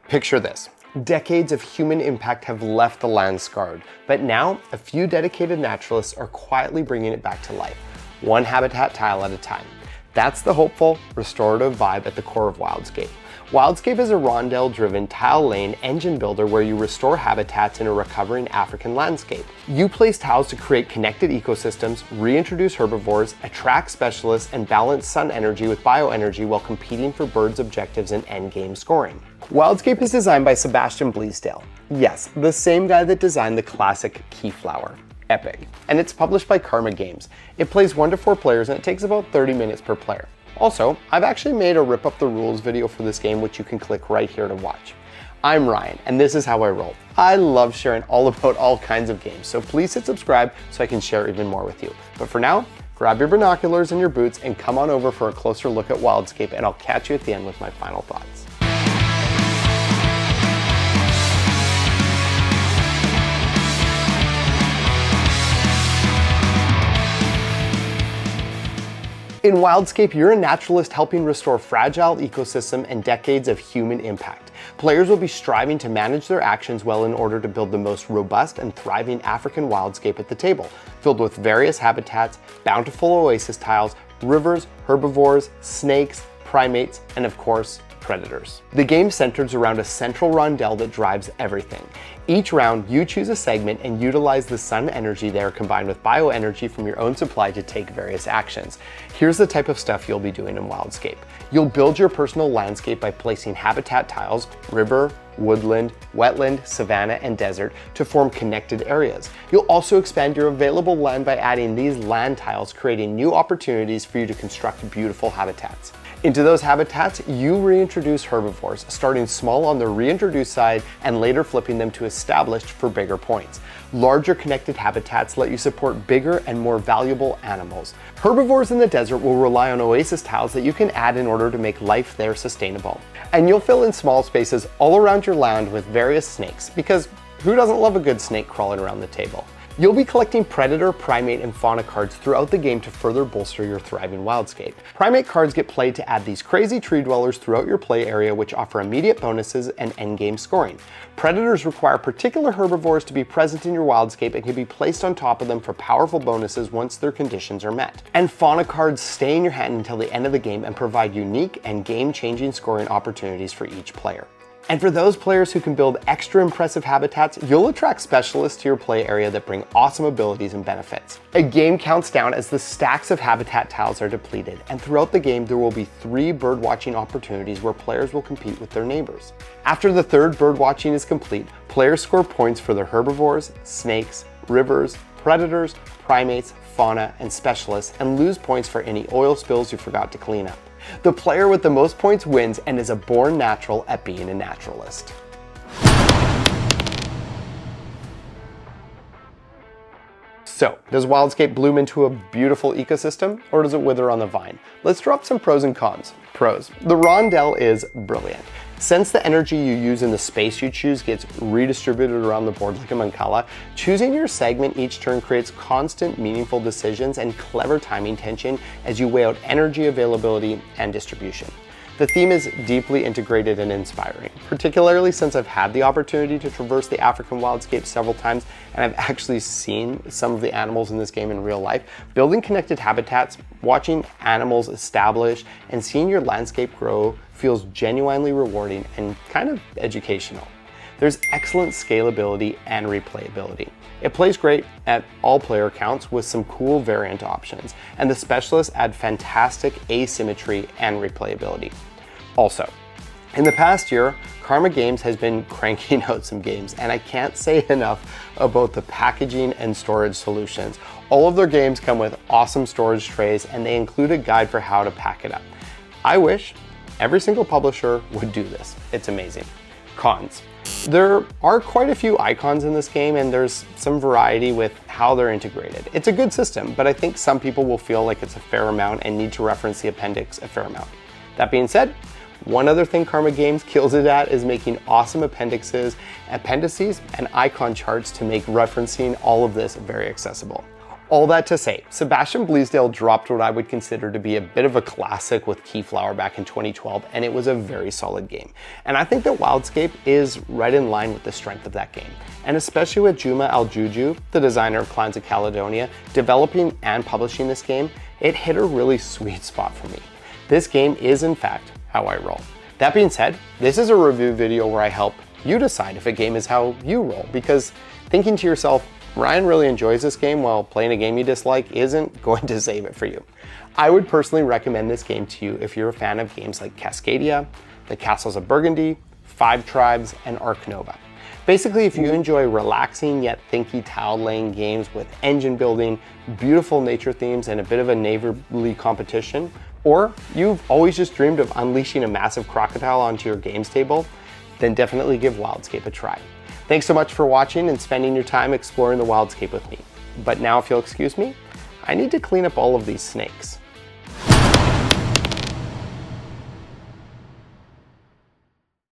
Picture this. Decades of human impact have left the land scarred, but now a few dedicated naturalists are quietly bringing it back to life, one habitat tile at a time. That's the hopeful, restorative vibe at the core of Wildscape. Wildscape is a rondel-driven tile lane engine builder where you restore habitats in a recovering African landscape. You place tiles to create connected ecosystems, reintroduce herbivores, attract specialists, and balance sun energy with bioenergy while competing for birds' objectives and endgame scoring. Wildscape is designed by Sebastian Bleasdale. Yes, the same guy that designed the classic Keyflower. Epic. And it's published by Karma Games. It plays 1 to 4 players and it takes about 30 minutes per player. Also, I've actually made a rip up the rules video for this game, which you can click right here to watch. I'm Ryan, and this is how I roll. I love sharing all about all kinds of games, so please hit subscribe so I can share even more with you. But for now, grab your binoculars and your boots and come on over for a closer look at Wildscape, and I'll catch you at the end with my final thoughts. In Wildscape, you're a naturalist helping restore fragile ecosystem and decades of human impact. Players will be striving to manage their actions well in order to build the most robust and thriving African wildscape at the table, filled with various habitats, bountiful oasis tiles, rivers, herbivores, snakes, primates, and of course, predators. The game centers around a central rondel that drives everything. Each round, you choose a segment and utilize the sun energy there combined with bioenergy from your own supply to take various actions. Here's the type of stuff you'll be doing in Wildscape. You'll build your personal landscape by placing habitat tiles, river, woodland, wetland, savanna, and desert to form connected areas. You'll also expand your available land by adding these land tiles, creating new opportunities for you to construct beautiful habitats. Into those habitats, you reintroduce herbivores, starting small on the reintroduced side and later flipping them to established for bigger points. Larger connected habitats let you support bigger and more valuable animals. Herbivores in the desert will rely on oasis tiles that you can add in order to make life there sustainable. And you'll fill in small spaces all around your land with various snakes, because who doesn't love a good snake crawling around the table? You'll be collecting predator, primate, and fauna cards throughout the game to further bolster your thriving wildscape. Primate cards get played to add these crazy tree dwellers throughout your play area, which offer immediate bonuses and endgame scoring. Predators require particular herbivores to be present in your wildscape and can be placed on top of them for powerful bonuses once their conditions are met. And fauna cards stay in your hand until the end of the game and provide unique and game-changing scoring opportunities for each player. And for those players who can build extra impressive habitats, you'll attract specialists to your play area that bring awesome abilities and benefits. A game counts down as the stacks of habitat tiles are depleted, and throughout the game there will be 3 birdwatching opportunities where players will compete with their neighbors. After the 3rd birdwatching is complete, players score points for their herbivores, snakes, rivers, predators, primates, fauna, and specialists, and lose points for any oil spills you forgot to clean up. The player with the most points wins and is a born natural at being a naturalist. So, does Wildscape bloom into a beautiful ecosystem, or does it wither on the vine? Let's drop some pros and cons. Pros. The rondel is brilliant. Since the energy you use in the space you choose gets redistributed around the board like a mancala, choosing your segment each turn creates constant, meaningful decisions and clever timing tension as you weigh out energy availability and distribution. The theme is deeply integrated and inspiring, particularly since I've had the opportunity to traverse the African wildscape several times and I've actually seen some of the animals in this game in real life. Building connected habitats, watching animals establish, and seeing your landscape grow feels genuinely rewarding and kind of educational. There's excellent scalability and replayability. It plays great at all player counts with some cool variant options, and the specialists add fantastic asymmetry and replayability. Also, in the past year, Karma Games has been cranking out some games, and I can't say enough about the packaging and storage solutions. All of their games come with awesome storage trays, and they include a guide for how to pack it up. I wish every single publisher would do this. It's amazing. Cons. There are quite a few icons in this game, and there's some variety with how they're integrated. It's a good system, but I think some people will feel like it's a fair amount and need to reference the appendix a fair amount. That being said, one other thing Karma Games kills it at is making awesome appendices, and icon charts to make referencing all of this very accessible. All that to say, Sebastian Bleasdale dropped what I would consider to be a bit of a classic with Keyflower back in 2012, and it was a very solid game. And I think that Wildscape is right in line with the strength of that game. And especially with Juma Al-Juju, the designer of Clans of Caledonia, developing and publishing this game, it hit a really sweet spot for me. This game is in fact how I roll. That being said, this is a review video where I help you decide if a game is how you roll, because thinking to yourself, Ryan really enjoys this game while playing a game you dislike isn't going to save it for you. I would personally recommend this game to you if you're a fan of games like Cascadia, The Castles of Burgundy, Five Tribes, and Ark Nova. Basically, if you enjoy relaxing yet thinky tile laying games with engine building, beautiful nature themes, and a bit of a neighborly competition, or you've always just dreamed of unleashing a massive crocodile onto your games table, then definitely give Wildscape a try. Thanks so much for watching and spending your time exploring the Wildscape with me. But now, if you'll excuse me, I need to clean up all of these snakes.